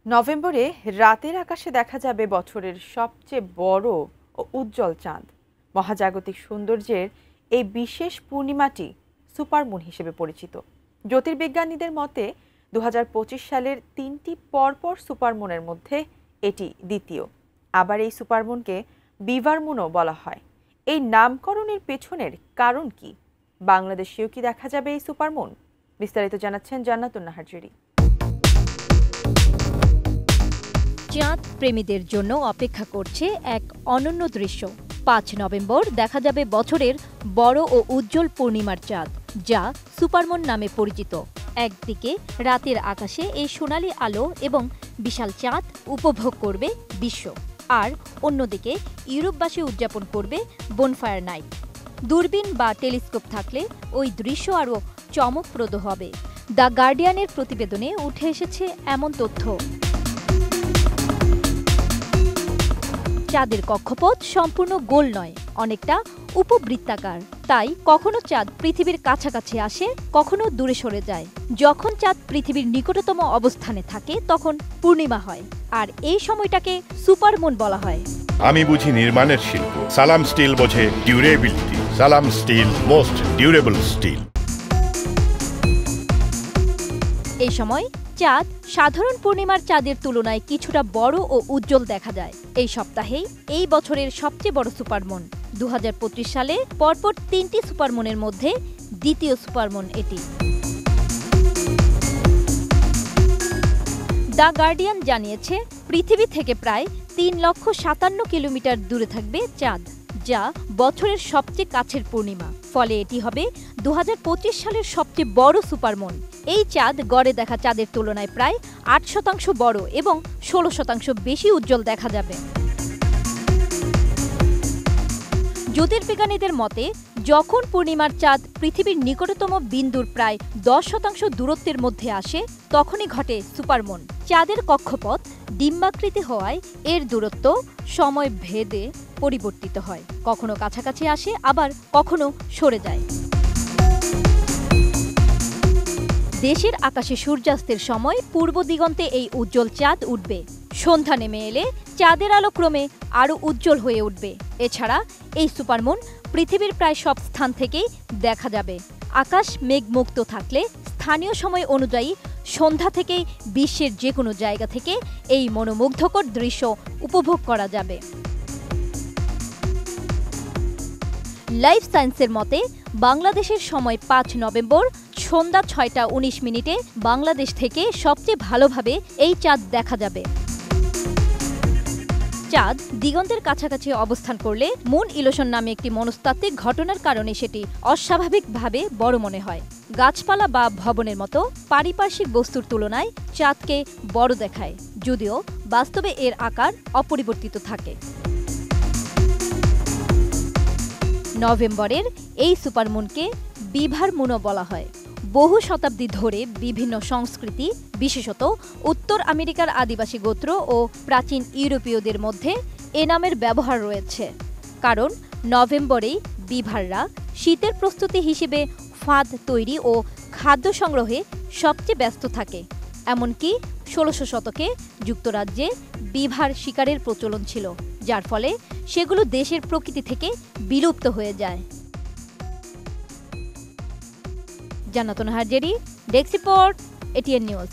নভেম্বরে রাতের আকাশে দেখা যাবে বছরের সবচেয়ে বড় ও উজ্জ্বল চাঁদ। মহাজাগতিক সৌন্দর্যের এই বিশেষ পূর্ণিমাটি সুপারমুন হিসেবে পরিচিত। জ্যোতির্বিজ্ঞানীদের মতে 2025 সালের 3টি পরপর সুপারমুনের মধ্যে এটি দ্বিতীয়। আবার এই সুপারমুনকে বিভার মুনও বলা হয়। এই নামকরণের পেছনের কারণ কি? বাংলাদেশেও কি দেখা যাবে এই সুপারমুন? বিস্তারিত জানাচ্ছেন জান্নাতুন নাহার জুরি। চাঁদ প্রেমীদের জন্য অপেক্ষা করছে এক অনন্য দৃশ্য। 5 নভেম্বর দেখা যাবে বছরের বড় ও উজ্জ্বল পূর্ণিমার চাঁদ, যা সুপারমুন নামে পরিচিত। একদিকে রাতের আকাশে এই সোনালি আলো এবং বিশাল চাঁদ উপভোগ করবে বিশ্ব, আর অন্যদিকে ইউরোপবাসী উদযাপন করবে বনফায়ার নাইট। দূরবীন বা টেলিস্কোপ থাকলে ওই দৃশ্য আরও চমকপ্রদ হবে। দ্য গার্ডিয়ানের প্রতিবেদনে উঠে এসেছে এমন তথ্য। চাঁদের কক্ষপথ সম্পূর্ণ গোল নয়, অনেকটা উপবৃত্তাকার। তাই কখনো চাঁদ পৃথিবীর কাছাকাছি আসে, কখনো দূরে সরে যায়। যখন চাঁদ পৃথিবীর নিকটতম অবস্থানে থাকে তখন পূর্ণিমা হয়, আর এই সময়টাকে সুপারমুন বলা হয়। আমি বুঝি নির্মাণের শিল্প, সালাম স্টিল বোঝে ডিউরেবিলিটি। সালাম স্টিল, মোস্ট ডিউরেবল স্টিল। এই সময় চাঁদ সাধারণ পূর্ণিমার চাঁদের তুলনায় কিছুটা বড় ও উজ্জ্বল দেখা যায়। এই সপ্তাহেই এই বছরের সবচেয়ে বড় সুপারমুন। 2025 সালে পরপর 3টি সুপারমুনের মধ্যে দ্বিতীয় সুপারমুন এটি। দ্য গার্ডিয়ান জানিয়েছে, পৃথিবী থেকে প্রায় 3,57,000 কিলোমিটার দূরে থাকবে চাঁদ, যা বছরের সবচেয়ে কাছের পূর্ণিমা। ফলে এটি হবে 2025 সালের সবচেয়ে বড় সুপারমুন। এই চাঁদ গড়ে দেখা চাঁদের তুলনায় প্রায় 8% বড় এবং 16% বেশি উজ্জ্বল দেখা যাবে। জ্যোতির্বিজ্ঞানীদের মতে, যখন পূর্ণিমার চাঁদ পৃথিবীর নিকটতম বিন্দুর প্রায় 10% দূরত্বের মধ্যে আসে, তখনই ঘটে সুপারমুন। চাঁদের কক্ষপথ ডিম্বাকৃতি হওয়ায় এর দূরত্ব সময় ভেদে পরিবর্তিত হয়, কখনো কাছাকাছি আসে, আবার কখনো সরে যায়। দেশের আকাশে সূর্যাস্তের সময় পূর্ব দিগন্তে এই উজ্জ্বল চাঁদ উঠবে। সন্ধ্যা নেমে এলে চাঁদের আলো ক্রমে আরও উজ্জ্বল হয়ে উঠবে। এছাড়া এই সুপারমুন পৃথিবীর প্রায় সব স্থান থেকেই দেখা যাবে। আকাশ মেঘমুক্ত থাকলে স্থানীয় সময় অনুযায়ী সন্ধ্যা থেকেই বিশ্বের যে কোনো জায়গা থেকে এই মনোমুগ্ধকর দৃশ্য উপভোগ করা যাবে। লাইফ সায়েন্সের মতে, বাংলাদেশের সময় 5 নভেম্বর সন্ধ্যা 6টা 19 বাংলাদেশ থেকে সবচেয়ে ভালোভাবে এই চাঁদ দেখা যাবে। চাঁদ দিগন্তের কাছাকাছি অবস্থান করলে মুন ইলোশন নামে একটি মনস্তাত্ত্বিক ঘটনার কারণে সেটি অস্বাভাবিকভাবে বড় মনে হয়। গাছপালা বা ভবনের মতো পারিপার্শ্বিক বস্তুর তুলনায় চাঁদকে বড় দেখায়, যদিও বাস্তবে এর আকার অপরিবর্তিত থাকে। নভেম্বরের এই সুপারমুনকে বিভার মুনও বলা হয়। বহু শতাব্দী ধরে বিভিন্ন সংস্কৃতি, বিশেষত উত্তর আমেরিকার আদিবাসী গোত্র ও প্রাচীন ইউরোপীয়দের মধ্যে এ নামের ব্যবহার রয়েছে, কারণ নভেম্বরেই বিভাররা শীতের প্রস্তুতি হিসেবে ফাঁদ তৈরি ও খাদ্য সংগ্রহে সবচেয়ে ব্যস্ত থাকে। এমনকি 1600 শতকে যুক্তরাজ্যে বিভার শিকারের প্রচলন ছিল, যার ফলে সেগুলো দেশের প্রকৃতি থেকে বিলুপ্ত হয়ে যায়। জান্নাতুন Nahar Jerry, desk report, ATN news.